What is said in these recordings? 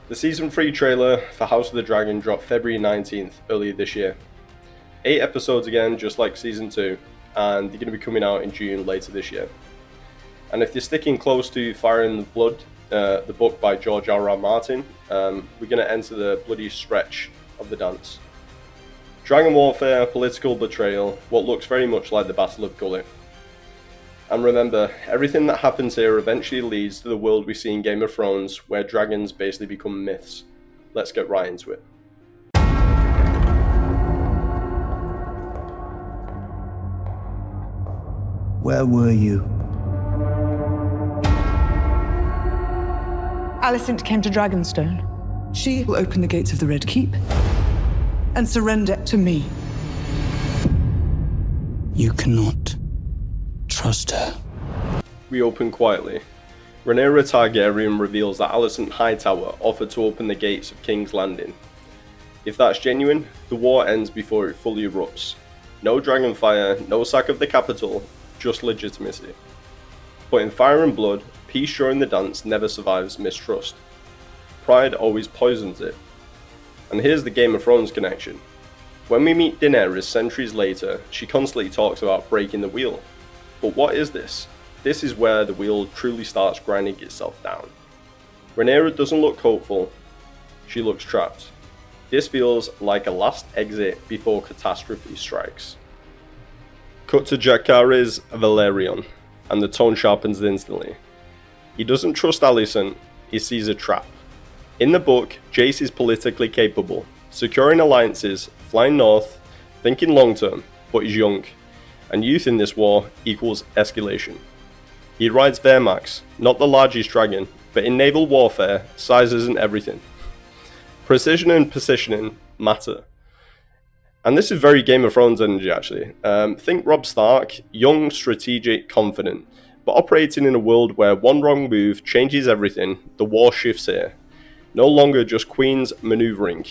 The Season 3 trailer for House of the Dragon dropped February 19th, earlier this year. 8 episodes again, just like Season 2, and they're going to be coming out in June later this year. And if you're sticking close to Fire and the Blood, the book by George R.R. Martin, we're going to enter the bloody stretch of the dance. Dragon warfare, political betrayal, what looks very much like the Battle of Gully. And remember, everything that happens here eventually leads to the world we see in Game of Thrones, where dragons basically become myths. Let's get right into it. Where were you? Alicent came to Dragonstone. She will open the gates of the Red Keep and surrender to me. You cannot trust her. We open quietly. Rhaenyra Targaryen reveals that Alicent Hightower offered to open the gates of King's Landing. If that's genuine, the war ends before it fully erupts. No dragonfire, no sack of the capital, just legitimacy. But in Fire and Blood, peace during the dance never survives mistrust. Pride always poisons it. And here's the Game of Thrones connection. When we meet Daenerys centuries later, she constantly talks about breaking the wheel. But what is this? This is where the wheel truly starts grinding itself down. Rhaenyra doesn't look hopeful, she looks trapped. This feels like a last exit before catastrophe strikes. Cut to Jacaerys Velaryon, and the tone sharpens instantly. He doesn't trust Alicent, he sees a trap. In the book, Jace is politically capable, securing alliances, flying north, thinking long term, but he's young. And youth in this war equals escalation. He rides Vermax, not the largest dragon, but in naval warfare, size isn't everything. Precision and positioning matter. And this is very Game of Thrones energy actually. Think Robb Stark, young, strategic, confident, but operating in a world where one wrong move changes everything. The war shifts here. No longer just queens maneuvering,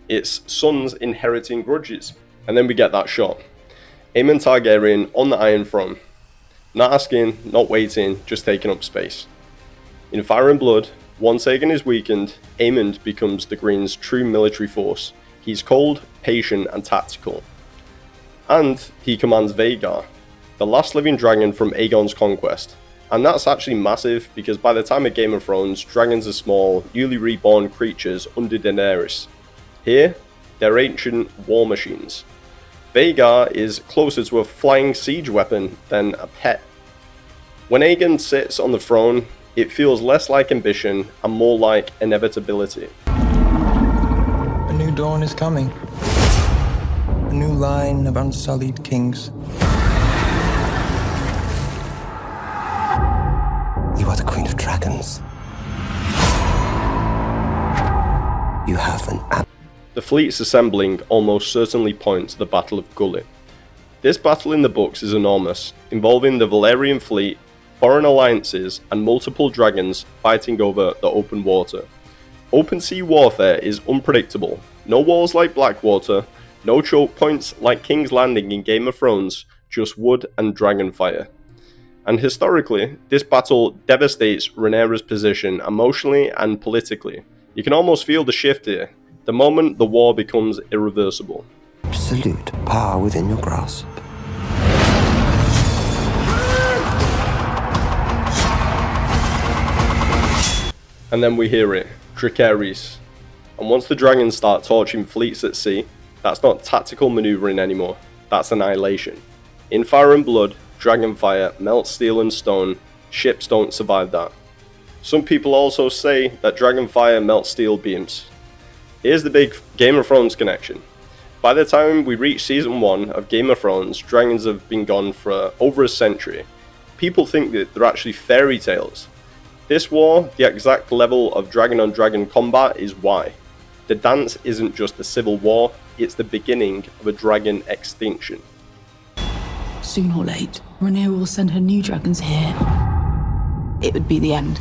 it's sons inheriting grudges. And then we get that shot. Aemond Targaryen on the Iron Throne. Not asking, not waiting, just taking up space. In Fire and Blood, once Aegon is weakened, Aemond becomes the Green's true military force. He's cold, patient and tactical. And he commands Vhagar, the last living dragon from Aegon's conquest. And that's actually massive because by the time of Game of Thrones, dragons are small, newly reborn creatures under Daenerys. Here, they're ancient war machines. Vhagar is closer to a flying siege weapon than a pet. When Aegon sits on the throne, it feels less like ambition and more like inevitability. A new dawn is coming. A new line of unsullied kings. You are the Queen of Dragons. You have an The fleet's assembling almost certainly points to the Battle of Gully. This battle in the books is enormous, involving the Valyrian fleet, foreign alliances, and multiple dragons fighting over the open water. Open sea warfare is unpredictable. No walls like Blackwater, no choke points like King's Landing in Game of Thrones, just wood and dragon fire. And historically, this battle devastates Rhaenyra's position emotionally and politically. You can almost feel the shift here. The moment the war becomes irreversible. absolute power within your grasp. And then we hear it, Dracarys. And once the dragons start torching fleets at sea, that's not tactical maneuvering anymore, that's annihilation. In Fire and Blood, dragonfire melts steel and stone, ships don't survive that. Some people also say that dragonfire melts steel beams. Here's the big Game of Thrones connection. By the time we reach Season 1 of Game of Thrones, dragons have been gone for over a century. People think that they're actually fairy tales. This war, the exact level of dragon on dragon combat is why. The dance isn't just a civil war, it's the beginning of a dragon extinction. Soon or late, Rhaenyra will send her new dragons here. It would be the end.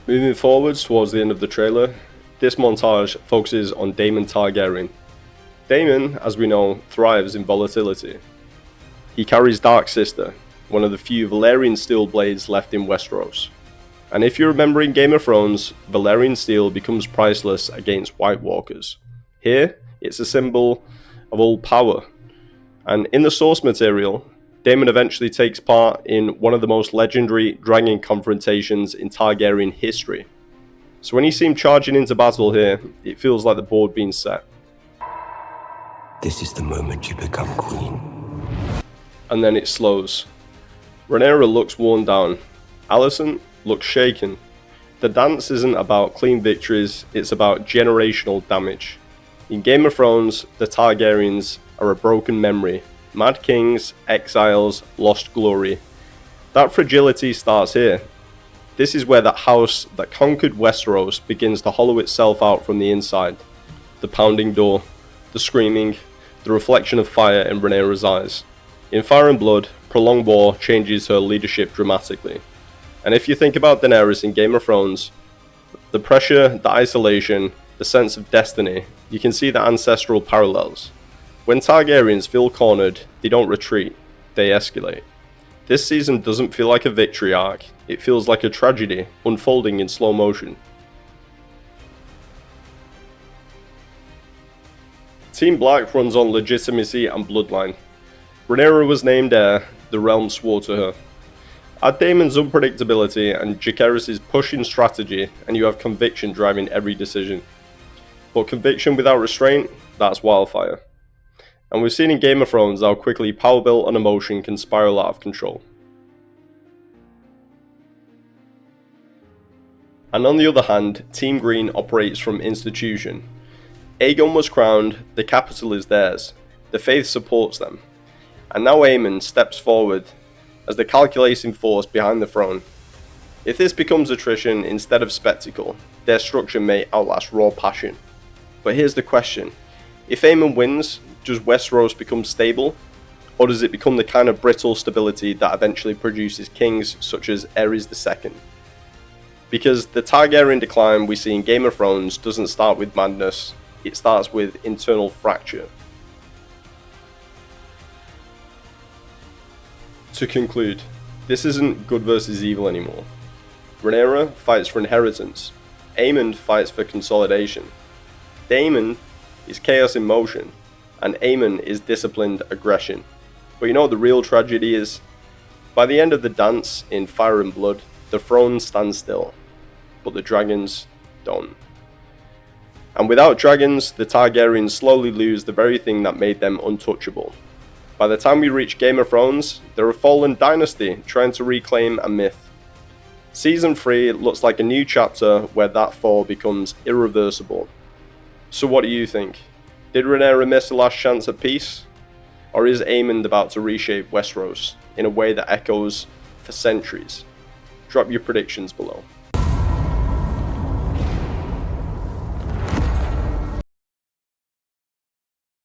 Moving forwards towards the end of the trailer, this montage focuses on Daemon Targaryen. Daemon, as we know, thrives in volatility. He carries Dark Sister, one of the few Valyrian steel blades left in Westeros. And if you remember in Game of Thrones, Valyrian steel becomes priceless against White Walkers. Here, it's a symbol of old power. And in the source material, Daemon eventually takes part in one of the most legendary dragon confrontations in Targaryen history. So when you see him charging into battle here, it feels like the board being set. This is the moment you become queen. And then it slows. Rhaenyra looks worn down. Alicent looks shaken. The dance isn't about clean victories, it's about generational damage. In Game of Thrones, the Targaryens are a broken memory. Mad kings, exiles, lost glory. That fragility starts here. This is where that house that conquered Westeros begins to hollow itself out from the inside. The pounding door, the screaming, the reflection of fire in Rhaenyra's eyes. In Fire and Blood, prolonged war changes her leadership dramatically. And if you think about Daenerys in Game of Thrones, the pressure, the isolation, the sense of destiny, you can see the ancestral parallels. When Targaryens feel cornered, they don't retreat, they escalate. This season doesn't feel like a victory arc, it feels like a tragedy unfolding in slow motion. Team Black runs on legitimacy and bloodline. Rhaenyra was named heir, the realm swore to her. Add Daemon's unpredictability and Jacaerys' pushing strategy and you have conviction driving every decision. But conviction without restraint, that's wildfire. And we've seen in Game of Thrones how quickly power built and emotion can spiral out of control. And on the other hand, Team Green operates from institution. Aegon was crowned, the capital is theirs, the faith supports them. And now Aemond steps forward as the calculating force behind the throne. If this becomes attrition instead of spectacle, their structure may outlast raw passion. But here's the question, if Aemond wins, does Westeros become stable? Or does it become the kind of brittle stability that eventually produces kings such as Aerys II? Because the Targaryen decline we see in Game of Thrones doesn't start with madness, it starts with internal fracture. To conclude, this isn't good versus evil anymore. Rhaenyra fights for inheritance, Aemond fights for consolidation. Daemon is chaos in motion, and Aemond is disciplined aggression. But you know what the real tragedy is? By the end of the dance in Fire and Blood, the throne stands still, but the dragons don't. And without dragons, the Targaryens slowly lose the very thing that made them untouchable. By the time we reach Game of Thrones, they're a fallen dynasty trying to reclaim a myth. Season 3 looks like a new chapter where that fall becomes irreversible. So what do you think? Did Rhaenyra miss the last chance at peace? Or is Aemond about to reshape Westeros in a way that echoes for centuries? Drop your predictions below.